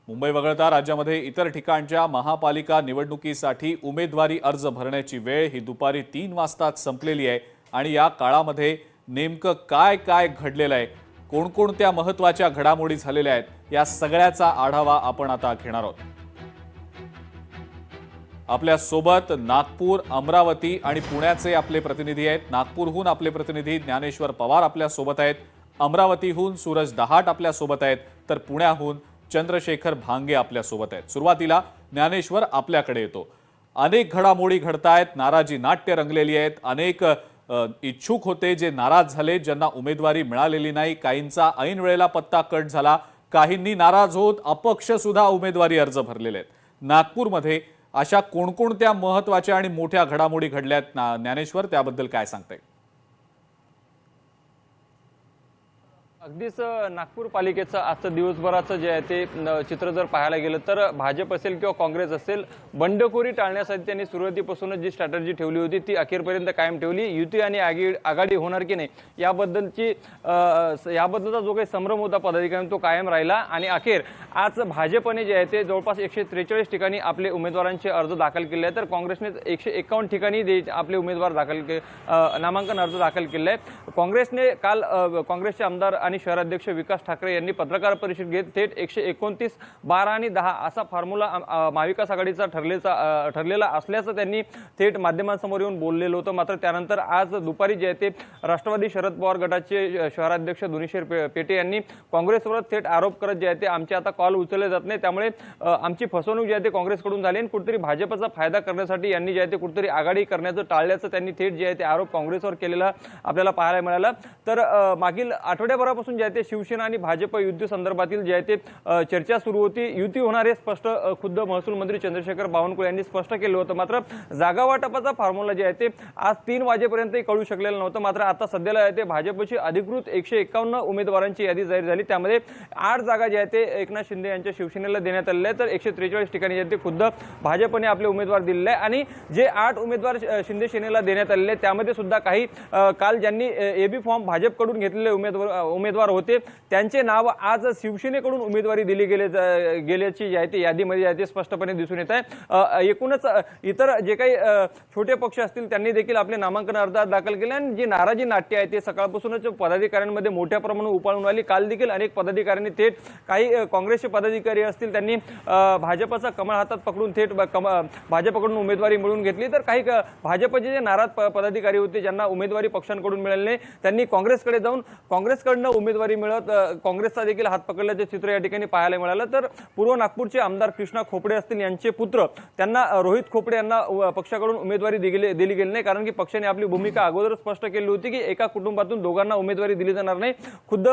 मुंबई वगळता राज्यामध्ये इतर ठिकाणच्या महापालिका निवडणुकीसाठी उमेदवारी अर्ज भरण्याची वेळ ही दुपारी 3 वाजताच संपलेली आहे आणि या काळामध्ये नेमकं काय काय घडलेलं आहे, कोणकोणत्या महत्त्वाच्या घडामोडी झालेल्या आहेत या सगळ्याचा आढावा आपण आता घेणार आहोत। आपल्या सोबत नागपूर, अमरावती आणि पुण्याचे आपले प्रतिनिधी आहेत। नागपूरहून आपले प्रतिनिधी ज्ञानेश्वर पवार आपल्या सोबत आहेत, अमरावतीहून सूरज दहाट आपल्या सोबत आहेत, तर पुण्याहून चंद्रशेखर भांगे आपल्या सोबत आहेत। सुरुवातीला ज्ञानेश्वर आपल्याकडे येतो। अनेक घडामोडी घडतायत, नाराजी नाट्य रंगलेली आहेत। अनेक इच्छुक होते जे नाराज झाले, ज्यांना उमेदवारी मिळालेली नाही। काहींचा ऐन वेळेला पत्ता कट झाला, काहींनी नाराज होत अपक्ष सुद्धा उमेदवारी अर्ज भरलेले आहेत। नागपूरमध्ये अशा कोणकोणत्या महत्त्वाच्या आणि मोठ्या घडामोडी घडल्यात ज्ञानेश्वर, त्याबद्दल काय सांगताय? अगदीच नागपूर पालिकेचं आजचं दिवसभराचं जे आहे ते चित्र जर पाहायला गेलं तर भाजप असेल किंवा काँग्रेस असेल, बंडखोरी टाळण्यासाठी त्यांनी सुरुवातीपासूनच जी स्ट्रॅटर्जी ठेवली होती ती अखेरपर्यंत कायम ठेवली। युती आणि आघाडी होणार की नाही याबद्दलचा जो काही संभ्रम होता पदाधिकाऱ्यांचा तो कायम राहिला आणि अखेर आज भाजपने जे आहे ते जवळपास 143 ठिकाणी आपले उमेदवारांचे अर्ज दाखल केले आहेत, तर काँग्रेसने 151 ठिकाणी आपले उमेदवार नामांकन अर्ज दाखल केले आहेत। काँग्रेसने काल काँग्रेसचे आमदार आणि शहराध्यक्ष विकास ठाकरे यांनी पत्रकार परिषद घेत थेट 129, 12 आणि 10 असा फॉर्म्युला महाविकास आघाडीचा ठरलेला असल्याचं त्यांनी थेट माध्यमांसमोर येऊन बोललेलं होतं। मात्र त्यानंतर आज दुपारी जे आहे ते राष्ट्रवादी शरद पवार गटाचे शहराध्यक्ष दुनीशेर पेटे यांनी काँग्रेसवर थेट आरोप करत जे आहे ते आमचे आता कॉल उचलले जात नाही, त्यामुळे आमची फसवणूक जी आहे ते काँग्रेसकडून झाली आणि कुठेतरी भाजपचा फायदा करण्यासाठी यांनी जे आहे ते कुठेतरी आघाडी करण्याचं टाळल्याचं त्यांनी थेट जे आहे ते आरोप काँग्रेसवर केलेला आपल्याला पाहायला मिळाला। तर मागील आठवड्याभरापासून जे आहे ते शिवसेना आणि भाजप युती संदर्भातील जे आहे ते चर्चा सुरू होती। युती होणार हे स्पष्ट खुद्द महसूल मंत्री चंद्रशेखर बावनकुळे यांनी स्पष्ट केलं होतं। मात्र जागा वाटपाचा फॉर्म्युला जे आहे ते आज 3 वाजेपर्यंतही कळू शकलेलं नव्हतं। मात्र आता सध्याला आहे ते भाजपची अधिकृत 151 उमेदवारांची यादी जाहीर झाली, त्यामध्ये 8 जागा जे आहे ते एकनाथ शिंदे यांच्या शिवसेनेला देण्यात आलेल्या आहेत, तर 143 ठिकाणी जे ते खुद्द भाजपने आपले उमेदवार दिलेले आहे। आणि जे 8 उमेदवार शिंदे सेनेला देण्यात आलेले आहेत त्यामध्ये सुद्धा काही काल ज्यांनी एबी फॉर्म भाजपकडून घेतलेले उमेदवार होते त्यांचे नाव आज शिवसेनेकडून उमेदवारी दिली गेल्याची जी आहे ती यादीमध्ये आहे ते स्पष्टपणे दिसून येत आहे। एकूणच इतर जे काही छोटे पक्ष असतील त्यांनी देखील आपले नामांकन अर्ज दाखल केले आणि जी नाराजी नाट्य आहे ते सकाळपासूनच पदाधिकाऱ्यांमध्ये मोठ्या प्रमाणात उफाळून आली। काल देखील अनेक पदाधिकाऱ्यांनी थेट काही काँग्रेसचे पदाधिकारी असतील त्यांनी भाजपचा कमळ हातात पकडून थेट भाजपकडून उमेदवारी मिळवून घेतली, तर काही भाजपचे जे नाराज पदाधिकारी होते ज्यांना उमेदवारी पक्षांकडून मिळाली नाही त्यांनी काँग्रेसकडे जाऊन काँग्रेसकडनं उमेदवारी मिळत काँग्रेसचा देखील हात पकडल्याचे चित्र या ठिकाणी पाहायला मिळालं। तर पूर्व नागपूरचे आमदार कृष्णा खोपडे असतील यांचे पुत्र त्यांना रोहित खोपडे यांना पक्षाकडून उमेदवारी दिली गेली नाही, कारण की पक्षाने आपली भूमिका अगोदर स्पष्ट केली होती की एका कुटुंबातून दोघांना उमेदवारी दिली जाणार नाही। खुद्द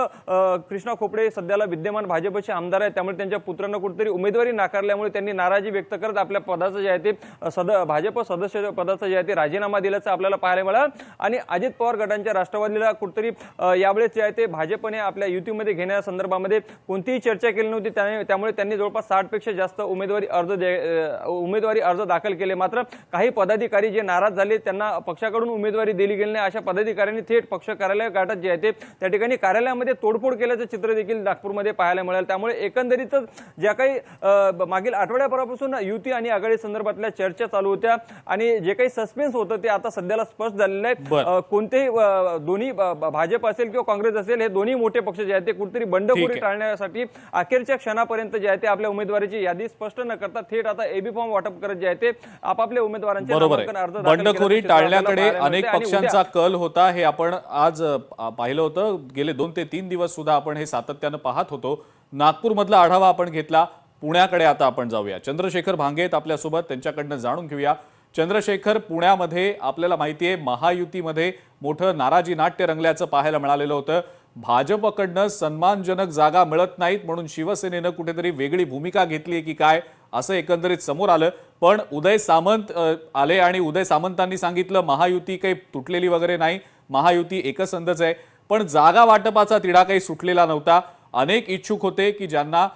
कृष्णा खोपडे सध्याला विद्यमान भाजपचे आमदार आहेत, त्यामुळे त्यांच्या पुत्रांना कुठेतरी उमेदवारी नाकारल्यामुळे त्यांनी नाराजी व्यक्त करत आपल्या पदाचं जे आहे ते भाजप सदस्य पदाचा जे आहे ते राजीनामा दिल्याचं आपल्याला पाहायला मिळालं। आणि अजित पवार गटांच्या राष्ट्रवादीला कुठेतरी यावेळेस जे आहे ते भाजपने आपल्या युतीमध्ये घेण्यासंदर्भामध्ये कोणतीही चर्चा केली नव्हती, त्यामुळे त्यांनी जवळपास 60 पेक्षा जास्त उमेदवारी अर्ज दाखल केले। मात्र काही पदाधिकारी जे नाराज झाले त्यांना पक्षाकडून उमेदवारी दिली गेली नाही, अशा पदाधिकाऱ्यांनी थेट पक्ष कार्यालय गाठत जे आहे ते त्या ठिकाणी कार्यालयामध्ये तोडफोड केल्याचं चित्र देखील नागपूरमध्ये पाहायला मिळालं। त्यामुळे एकंदरीतच ज्या काही मागील आठवड्याभरापासून युती आणि आघाडी संदर्भातल्या चर्चा चालू होत्या आणि जे काही सस्पेन्स होतं ते आता सध्याला स्पष्ट झालेलं आहे। कोणतेही दोन्ही भाजप असेल किंवा काँग्रेस असेल हे दोन्ही मोठे पक्ष जे आहेत ते कुठेतरी बंडखोरी टाळण्यासाठी अखेरच्या क्षणापर्यंत जे आहे ते आपल्या उमेदवारीची यादी स्पष्ट न करता थेट आता एबी फॉर्म वाटप करत जे आहे ते आपापल्या उमेदवारांचे नामांकन अर्ज बंडखोरी टाळण्याकडे अनेक पक्षांचा कल होता, हे आपण आज पाहिलं होतं। गेले 2 ते 3 दिवस सुद्धा आपण हे सातत्याने पाहत होतो। नागपूरमधला आढावा आपण घेतला, पुण्याकडे आता आपण जाऊया। चंद्रशेखर भांगे आपल्या सोबत, त्यांच्याकडनं जाणून घेऊया। चंद्रशेखर, पुण्यामध्ये आपल्याला माहिती आहे महायुतीमध्ये मोठं नाराजी नाट्य रंगल्याचं पाहायला मिळालेलं होतं। भाजपकडनं सन्मानजनक जागा मिळत नाहीत म्हणून शिवसेनेनं कुठेतरी वेगळी भूमिका घेतली की काय असं एकंदरीत समोर आलं। पण उदय सामंत आले आणि उदय सामंतांनी सांगितलं महायुती काही तुटलेली वगैरे नाही, महायुती एकसंधच आहे। पण जागा वाटपाचा तिढा काही सुटलेला नव्हता। अनेक इच्छुक होते की ज्यांना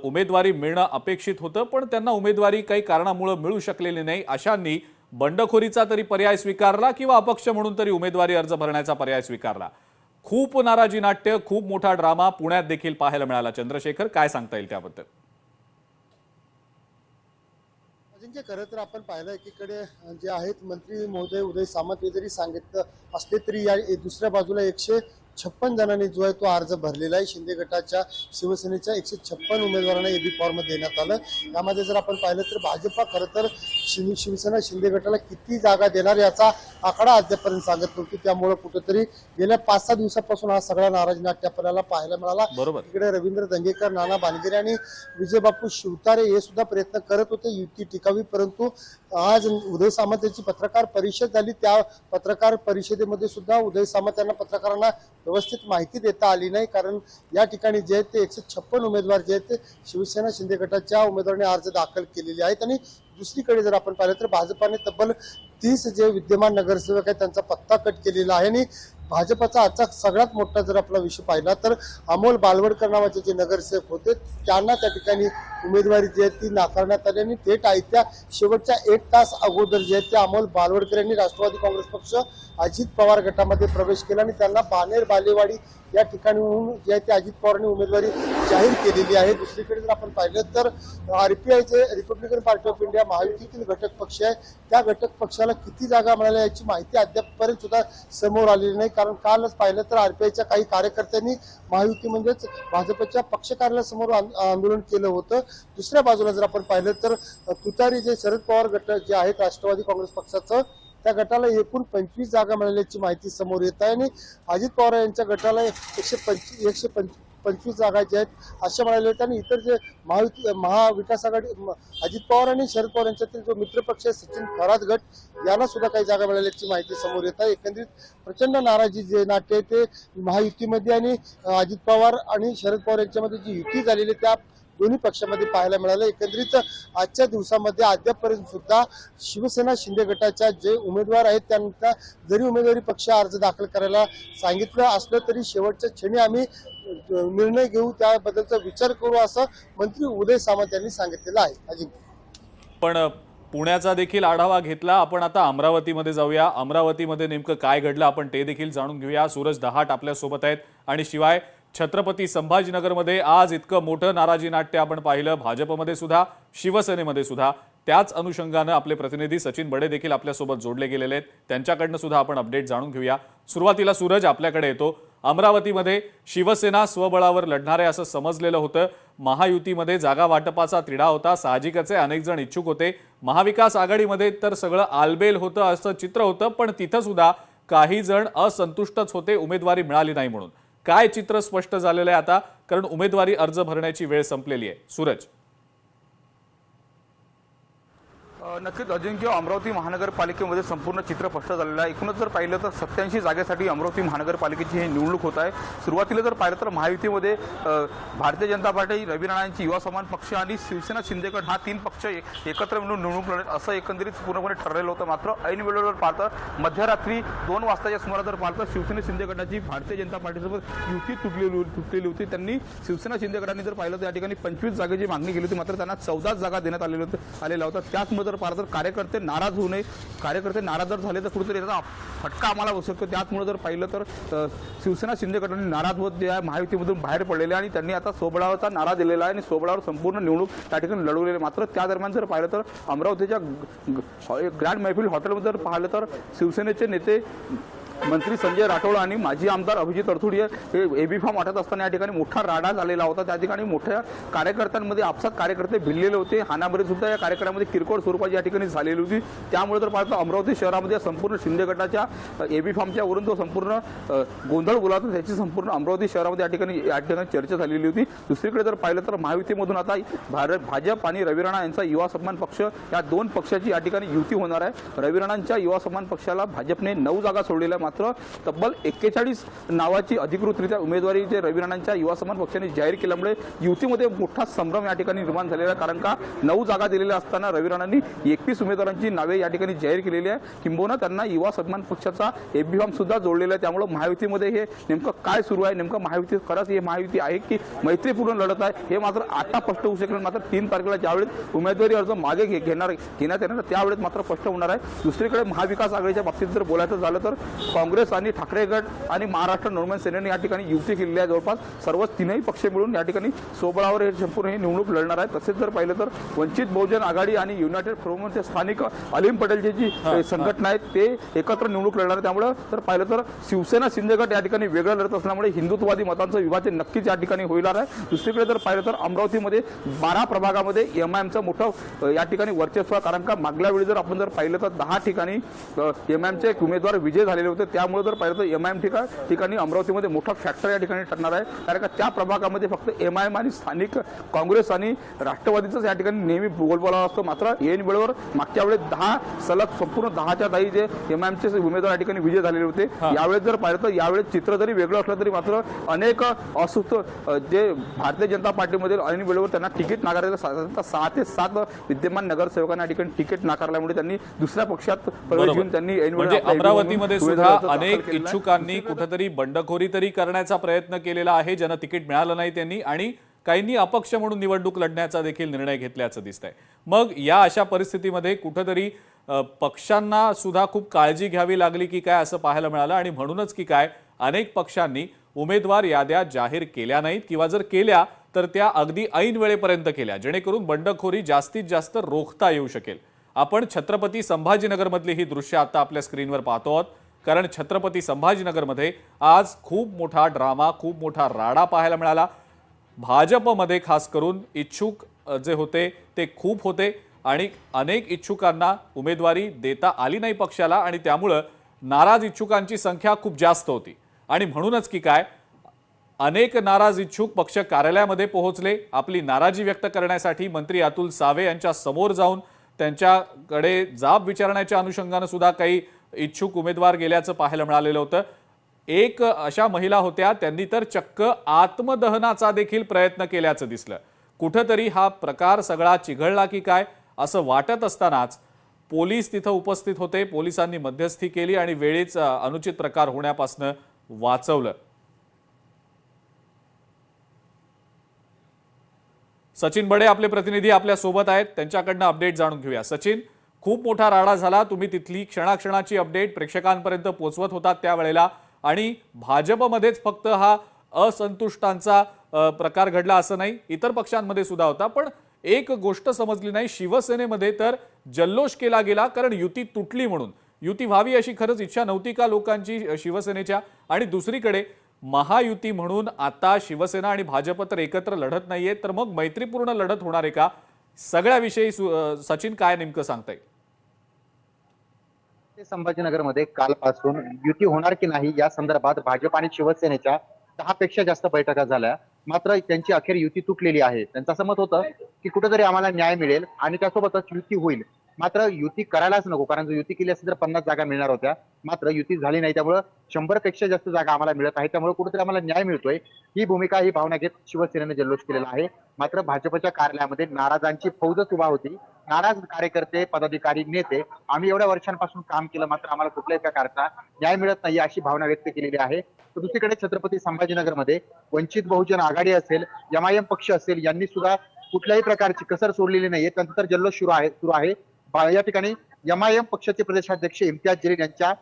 उमेदवारी मिळणं अपेक्षित होतं, पण त्यांना उमेदवारी काही कारणामुळे मिळू शकलेली नाही। अशांनी बंडखोरीचा तरी पर्याय स्वीकारला किंवा अपक्ष म्हणून तरी उमेदवारी अर्ज भरण्याचा पर्याय स्वीकारला। खूप नाराजी नाट्य, खूप मोठा ड्रामा पुण्यात देखील पाहायला मिळाला। चंद्रशेखर, काय सांगता येईल त्याबद्दल? अजिंक्य, खरं तर आपण पाहिलं एकीकडे जे आहेत मंत्री महोदय उदय सामंत हे जरी सांगितलं असले तरी या दुसऱ्या बाजूला 156 जणांनी जो आहे तो अर्ज भरलेला आहे. शिंदे गटाच्या शिवसेनेच्या 156 उमेदवारांना एबी फॉर्म देण्यात आलं. यामध्ये जर आपण पाहिलं तर भाजपा खरं तर शिवसेना शिंदे गटाला किती जागा देणार याचा आकडा अद्यापर्यंत सांगत नव्हती. त्यामुळे कुठेतरी गेल्या 5-6 दिवसापासून हा सगळा नाराज नाट्य आपल्याला पाहायला मिळाला. बरोबर. इकडे रवींद्र दंगेकर, नाना भानगिरे आणि विजयबापू शिवतारे हे सुद्धा प्रयत्न करत होते युती टिकावी, परंतु आज उदय सामंत यांची पत्रकार परिषद झाली. त्या पत्रकार परिषदेमध्ये सुद्धा उदय सामंत यांना पत्रकारांना व्यवस्थित माहिती देता आली नाही. कारण या ठिकाणी जे आहेत ते 156 उमेदवार जे आहेत ते शिवसेना शिंदे गटाच्या उमेदवारांनी अर्ज दाखल केलेले आहेत. आणि दुसरीकडे जर आपण पाहिलं तर भाजपाने तब्बल 30 जे विद्यमान नगरसेवक आहेत त्यांचा पत्ता कट केलेला आहे. आणि भाजपचा आजचा सगळ्यात मोठा जर आपला विषय पाहिला तर अमोल बालवडकर नावाचे जे नगरसेवक होते त्यांना त्या ठिकाणी उमेदवारी जी आहे ती नाकारण्यात आली. आणि थेट आयत्या शेवटच्या 1 तास अगोदर जे आहे ते अमोल बालवडकर यांनी राष्ट्रवादी काँग्रेस पक्ष अजित पवार गटामध्ये प्रवेश केला आणि त्यांना बाणेर बालेवाडी या ठिकाणी जे आहे ते अजित पवारांनी उमेदवारी जाहीर केलेली आहे. दुसरीकडे जर आपण पाहिलं तर RPI Republican Party of India महायुतीतील घटक पक्ष आहे, त्या घटक पक्षाला किती जागा मिळाल्या याची माहिती अद्यापपर्यंत सुद्धा समोर आलेली नाही. कारण कालच पाहिलं तर RPIच्या काही कार्यकर्त्यांनी महायुती म्हणजेच भाजपच्या पक्ष कार्यालयासमोर आंदोलन केलं होतं. दुसऱ्या बाजूला जर आपण पाहिलं तर तुतारी जे शरद पवार गट जे आहेत राष्ट्रवादी काँग्रेस पक्षाचं त्या गटाला एकूण 25 जागा मिळाल्याची माहिती समोर येत आहे. आणि अजित पवार यांच्या गटाला 125 जागा ज्या आहेत अशा मिळाल्या आहेत. आणि इतर जे महाविकास आघाडी अजित पवार आणि शरद पवार यांच्यातील जो मित्रपक्ष आहे सचिन थोरात गट यांना सुद्धा काही जागा मिळाल्याची माहिती समोर येत आहे. एकंदरीत प्रचंड नाराजी जे नाट्य आहे ते महायुतीमध्ये आणि अजित पवार आणि शरद पवार यांच्यामध्ये जी युती झालेली त्या दोन्ही पक्षामध्ये पाहायला मिळालं. एकंदरीत आजच्या दिवसामध्ये अद्यापपर्यंत सुद्धा शिवसेना शिंदे गटाच्या जे उमेदवार आहेत त्यांना जरी उमेदवारी पक्ष अर्ज दाखल करायला सांगितलं असलं तरी शेवटच्या क्षणी आम्ही निर्णय घेऊ, त्याबद्दलचा विचार करू असं मंत्री उदय सामंत यांनी सांगितलेलं आहे. अजिंक्य, पण पुण्याचा देखील आढावा घेतला. आपण आता अमरावतीमध्ये जाऊया. अमरावतीमध्ये नेमकं काय घडलं आपण ते देखील जाणून घेऊया. सूरज दहाट आपल्या सोबत आहेत. आणि शिवाय छत्रपती संभाजीनगरमध्ये आज इतकं मोठं नाराजी नाट्य आपण पाहिलं, भाजपमध्ये सुद्धा शिवसेनेमध्ये सुद्धा. त्याच अनुषंगानं आपले प्रतिनिधी सचिन बडे देखील आपल्यासोबत जोडले गेलेले आहेत. त्यांच्याकडनं सुद्धा आपण अपडेट जाणून घेऊया. सुरुवातीला सूरज आपल्याकडे येतो. अमरावतीमध्ये शिवसेना स्वबळावर लढणार आहे असं समजलेलं होतं. महायुतीमध्ये जागा वाटपाचा तिढा होता. साहजिकच आहे, अनेक जण इच्छुक होते. महाविकास आघाडीमध्ये तर सगळं आलबेल होतं असं चित्र होतं. पण तिथं सुद्धा काही जण असंतुष्टच होते उमेदवारी मिळाली नाही म्हणून. काय चित्र स्पष्ट झालेलं आहे आता, कारण उमेदवारी अर्ज भरण्याची वेळ संपलेली आहे. सूरज, नक्कीच अजिंक्य, अमरावती महानगरपालिकेमध्ये संपूर्ण चित्र स्पष्ट झालेलं आहे. एकूणच जर पाहिलं तर 87 जागेसाठी अमरावती महानगरपालिकेची ही निवडणूक होत आहे. सुरुवातीला जर पाहिलं तर महायुतीमध्ये भारतीय जनता पार्टी, रवी राणांची युवा समान पक्ष आणि शिवसेना शिंदेगड हा 3 पक्ष एकत्र मिळून निवडणूक लढत असं एकंदरीत पूर्णपणे ठरलेलं होतं. मात्र ऐन वेळेवर पाहतं मध्यरात्री 2 वाजताच्या सुमारास जर पाहतं शिवसेना शिंदेगडाची भारतीय जनता पार्टीसोबत युती तुटलेली होती. त्यांनी शिवसेना शिंदेगडांनी जर पाहिलं तर या ठिकाणी 25 जागेची मागणी केली होती. मात्र त्यांना 14 जागा देण्यात आलेल्या होत्या. त्याचमुळे जर पाहिलं तर कार्यकर्ते नाराज होऊ नये, कार्यकर्ते नाराज जर झाले तर कुठेतरी याचा फटका आम्हाला बसू शकतो. त्याचमुळे जर पाहिलं तर शिवसेना शिंदे गटाने नाराज होत जे आहे महायुतीमधून बाहेर पडलेले आणि त्यांनी आता सोबळावरचा नारा दिलेला आहे आणि सोबळावर संपूर्ण निवडणूक त्या ठिकाणी लढवलेली. मात्र त्या दरम्यान जर पाहिलं तर अमरावतीच्या ग्रँड मैफिल हॉटेलमध्ये जर पाहिलं तर शिवसेनेचे नेते मंत्री संजय राठोड आणि माजी आमदार अभिजित अडथुडिये हे एबी फॉर्म वाटत असताना या ठिकाणी मोठा राडा झालेला होता. त्या ठिकाणी मोठ्या कार्यकर्त्यांमध्ये आपसात कार्यकर्ते भिडलेले होते. हाणामारी सुद्धा या कार्यक्रमामध्ये किरकोळ स्वरूपाची या ठिकाणी झालेली होती. त्यामुळे जर पाहतो अमरावती शहरामध्ये संपूर्ण शिंदे गटाच्या एबी फॉर्मच्या वरून तो संपूर्ण गोंधळ बोलावतो त्याची संपूर्ण अमरावती शहरामध्ये या ठिकाणी चर्चा झालेली होती. दुसरीकडे जर पाहिलं तर महायुतीमधून आता भाजप आणि रवी राणा यांचा युवा सन्मान पक्ष या 2 पक्षाची या ठिकाणी युती होणार आहे. रवी राणांच्या युवा सन्मान पक्षाला भाजपने 9 जागा सोडलेल्या, मात्र तब्बल 41 नावाची अधिकृतरित्या उमेदवारी जे रवी राणांच्या युवा सन्मान पक्षाने जाहीर केल्यामुळे युतीमध्ये मोठा संभ्रम या ठिकाणी निर्माण झालेला आहे. कारण का 9 जागा दिलेल्या असताना रवी राणांनी 21 उमेदवारांची नावे या ठिकाणी जाहीर केलेली आहे. किंबहुना त्यांना युवा सन्मान पक्षाचा एबी फॉर्म सुद्धा जोडलेला आहे. त्यामुळे महायुतीमध्ये हे नेमकं काय सुरू आहे, नेमकं महायुती खरंच हे महायुती आहे की मैत्रीपूर्ण लढत आहे हे मात्र आता स्पष्ट होऊ शकेल. मात्र 3 तारखेला ज्यावेळेस उमेदवारी अर्ज मागे घेण्यात येणार त्यावेळेस मात्र स्पष्ट होणार आहे. दुसरीकडे महाविकास आघाडीच्या बाबतीत जर बोलायचं झालं तर काँग्रेस आणि ठाकरे गट आणि महाराष्ट्र नवनिर्माण सेनेने या ठिकाणी युती केलेली आहे। जवळपास सर्व तीनही पक्ष मिळून या ठिकाणी सोबळावर हे संपूर्ण ही निवडणूक लढणार आहे। तसेच जर पाहिलं तर वंचित बहुजन आघाडी आणि युनायटेड फोरमचे स्थानिक अलीम पटेलची जी संघटना आहे ते एकत्र निवडणूक लढणार आहे। त्यामुळे जर पाहिलं तर शिवसेना शिंदे गट या ठिकाणी वेगळं लढत असल्यामुळे हिंदुत्ववादी मतांचं विभाजन नक्कीच या ठिकाणी होणार आहे। दुसरीकडे जर पाहिलं तर अमरावतीमध्ये 12 प्रभागामध्ये एमआयएमचं मोठं या ठिकाणी वर्चस्व आहे। कारण का मागल्या वेळी जर आपण जर पाहिलं तर 10 ठिकाणी एमआयएमचे उमेदवार विजय झालेले होते। त्यामुळे जर पाहिलं तर एमआयएम ठिकाणी अमरावतीमध्ये मोठा फॅक्टर या ठिकाणी ठरणार आहे। कारण का त्या प्रभागामध्ये फक्त एमआयएम आणि स्थानिक काँग्रेस आणि राष्ट्रवादीचंच या ठिकाणी नेहमी बोलबाला असतो। मात्र ऐन वेळेवर मागच्या वेळेस 10 सलग संपूर्ण 10च्या 10 जे एमआयएमचे उमेदवार या ठिकाणी विजय झालेले होते। यावेळेस जर पाहिलं तर यावेळेस चित्र जरी वेगळं असलं तरी मात्र अनेक असुस्थ जे भारतीय जनता पार्टीमध्ये ऐन वेळेवर त्यांना तिकीट नाकारण्याचं 6 ते 7 विद्यमान नगरसेवकांना या ठिकाणी तिकीट नाकारल्यामुळे त्यांनी दुसऱ्या पक्षात प्रवेश घेऊन त्यांनी ऐन म्हणजे अमरावतीमध्ये सुद्धा अनेक केलेला आहे। इच्छुकांनी कुठेतरी बंडखोरी तरी करण्याचा प्रयत्न केलेला आहे, ज्यांना तिकीट मिळालं नाही त्यांनी, आणि काहींनी अपक्ष म्हणून निवडणूक लढण्याचा देखील निर्णय घेतल्याचं दिसतंय। मग या अशा परिस्थितीमध्ये कुठेतरी पक्षांना सुद्धा खूप काळजी घ्यावी लागली की काय असं पाहायला मिळालं, आणि म्हणूनच की काय अनेक पक्षांनी उमेदवार याद्या जाहीर केल्या नाहीत किंवा जर केल्या तर त्या अगदी ऐन वेळेपर्यंत केल्या, जेणेकरून बंडखोरी जास्तीत जास्त रोखता येऊ शकेल। आपण छत्रपती संभाजीनगरमधली ही दृश्य आता आपल्या स्क्रीनवर पाहतो आहोत, कारण छत्रपती संभाजीनगरमध्ये आज खूप मोठा ड्रामा, खूप मोठा राडा पाहायला मिळाला। भाजपमध्ये खास करून इच्छुक जे होते ते खूप होते आणि अनेक इच्छुकांना उमेदवारी देता आली नाही पक्षाला, आणि त्यामुळं नाराज इच्छुकांची संख्या खूप जास्त होती। आणि म्हणूनच की काय अनेक नाराज इच्छुक पक्ष कार्यालयामध्ये पोहोचले, आपली नाराजी व्यक्त करण्यासाठी मंत्री अतुल सावे यांच्या समोर जाऊन त्यांच्याकडे जाब विचारण्याच्या अनुषंगाने सुद्धा काही इच्छुक उमेदवार गेल्याचं पाहायला मिळालेलं होतं। एक अशा महिला होत्या, त्यांनी तर चक्क आत्मदहनाचा देखील प्रयत्न केल्याचं दिसलं। कुठेतरी हा प्रकार सगळा चिघळला की काय असं वाटत असतानाच पोलीस तिथं उपस्थित होते, पोलिसांनी मध्यस्थी केली आणि वेळीच अनुचित प्रकार होण्यापासून वाचवलं। सचिन बडे आपले प्रतिनिधी आपल्या सोबत आहेत, त्यांच्याकडनं अपडेट जाणून घेऊया। सचिन, खूप मोठा राडा झाला, तुम्ही तिथली क्षणाक्षणाची अपडेट प्रेक्षकांपर्यंत पोहोचवत होतात त्यावेळेला, आणि भाजपमध्येच फक्त हा असंतुष्टांचा प्रकार घडला असं नाही, इतर पक्षांमध्ये सुद्धा होता। पण एक गोष्ट समजली नाही, शिवसेनेमध्ये तर जल्लोष केला गेला, कारण युती तुटली म्हणून। युती व्हावी अशी खरंच इच्छा नव्हती का लोकांची शिवसेनेच्या? आणि दुसरीकडे महायुती म्हणून आता शिवसेना आणि भाजप तर एकत्र लढत नाहीये, तर मग मैत्रीपूर्ण लढत होणार आहे का? सगळ्याविषयी सचिन काय नेमकं सांगताय? संभाजीनगरमध्ये कालपासून युती होणार की नाही या संदर्भात भाजप आणि शिवसेनेच्या 10 पेक्षा जास्त बैठका झाल्या, मात्र त्यांची अखेर युती तुटलेली आहे। त्यांचं असं मत होतं की कुठेतरी आम्हाला न्याय मिळेल आणि त्यासोबतच युती होईल, मात्र युती करायलाच नको, कारण जर युती केली असेल तर 50 जागा मिळणार होत्या, मात्र युती झाली नाही, त्यामुळे 100 पेक्षा जास्त जागा आम्हाला मिळत आहे, त्यामुळे कुठेतरी आम्हाला न्याय मिळतोय ही भूमिका, ही भावना घेत शिवसेनेने जल्लोष केलेला आहे। मात्र भाजपच्या कार्यालयामध्ये नाराजांची फौजच उभा होती। नाराज कार्यकर्ते, पदाधिकारी, नेते, आम्ही एवढ्या वर्षांपासून काम केलं मात्र आम्हाला कुठल्याही प्रकारचा न्याय मिळत नाही अशी भावना व्यक्त केलेली आहे। तर दुसरीकडे छत्रपती संभाजीनगरमध्ये वंचित बहुजन आघाडी असेल, एमआयएम पक्ष असेल, यांनी सुद्धा कुठल्याही प्रकारची कसर सोडलेली नाहीये, त्यांचा तर जल्लोष सुरू आहे। या ठिकाणी एमआयएम पक्षाचे प्रदेशाध्यक्ष इम्तियाज जलील यांच्या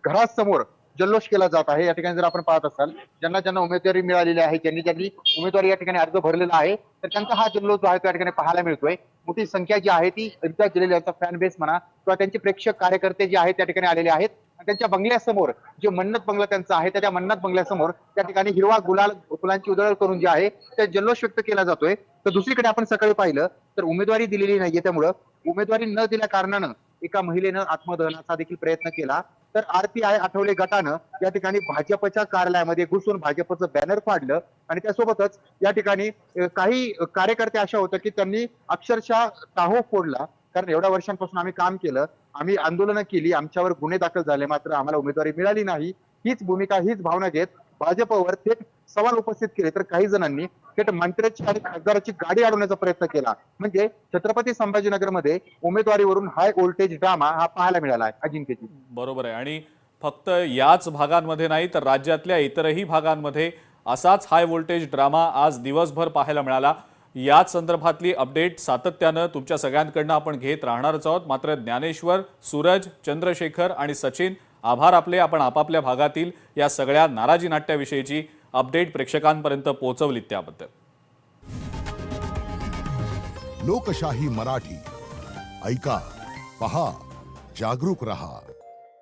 घरासमोर जल्लोष केला जात आहे। या ठिकाणी जर आपण पाहत असाल, ज्यांना उमेदवारी मिळालेली आहे, ज्यांनी उमेदवारी या ठिकाणी अर्ज भरलेला आहे, तर त्यांचा हा जल्लोष जो आहे तो या ठिकाणी पाहायला मिळतोय। मोठी संख्या जी आहे ती इम्तियाज जलील यांचा फॅन बेस म्हणा किंवा त्यांचे प्रेक्षक कार्यकर्ते जे आहेत त्या ठिकाणी आलेले आहेत। त्यांच्या बंगल्यासमोर जे मन्नत बंगला त्यांचा आहे, त्या मन्नत बंगल्यासमोर त्या ठिकाणी हिरवा गुलाल फुलांची उधळण करून जे आहे ते जल्लोष व्यक्त केला जातोय। तर दुसरीकडे आपण सकाळी पाहिलं तर उमेदवारी दिलेली नाहीये, त्यामुळं उमेदवारी न दिल्या कारणानं एका महिलेनं आत्मदहनाचा देखील प्रयत्न केला। तर आरपीआय आठवले गटानं या ठिकाणी भाजपच्या कार्यालयामध्ये घुसून भाजपचं बॅनर फाडलं आणि त्यासोबतच या ठिकाणी काही कार्यकर्ते अशा होते की त्यांनी अक्षरशः टाहो फोडला, कारण एवढ्या वर्षांपासून आम्ही काम केलं, आम्ही आंदोलनं केली, आमच्यावर गुन्हे दाखल झाले, मात्र आम्हाला उमेदवारी मिळाली नाही, हीच भूमिका, हीच भावना घेत भाजपवर थेट सवाल उपस्थित केले। तर काही जणांनी थेट मंत्र्याची आणि खासदाराची गाडी अडवण्याचा प्रयत्न केला। म्हणजे छत्रपती संभाजीनगरमध्ये उमेदवारीवरून हाय व्होल्टेज ड्रामा हा पाहायला मिळाला आहे अजिंक्यजी। बरोबर आहे, आणि फक्त याच भागांमध्ये नाही तर राज्यातल्या इतरही भागांमध्ये असाच हाय व्होल्टेज ड्रामा आज दिवसभर पाहायला मिळाला। याच संदर्भातली अपडेट सातत्यानं तुमच्या सगळ्यांकडनं आपण घेत राहणारच आहोत। मात्र ज्ञानेश्वर, सूरज, चंद्रशेखर आणि सचिन आभार आपले. आपण आपापल्या भागातील या सगळ्या नाराजी नाट्याविषयीची अपडेट प्रेक्षकांपर्यंत पोहोचवलीत त्याबद्दल. लोकशाही मराठी ऐका, पहा, जागरूक रहा.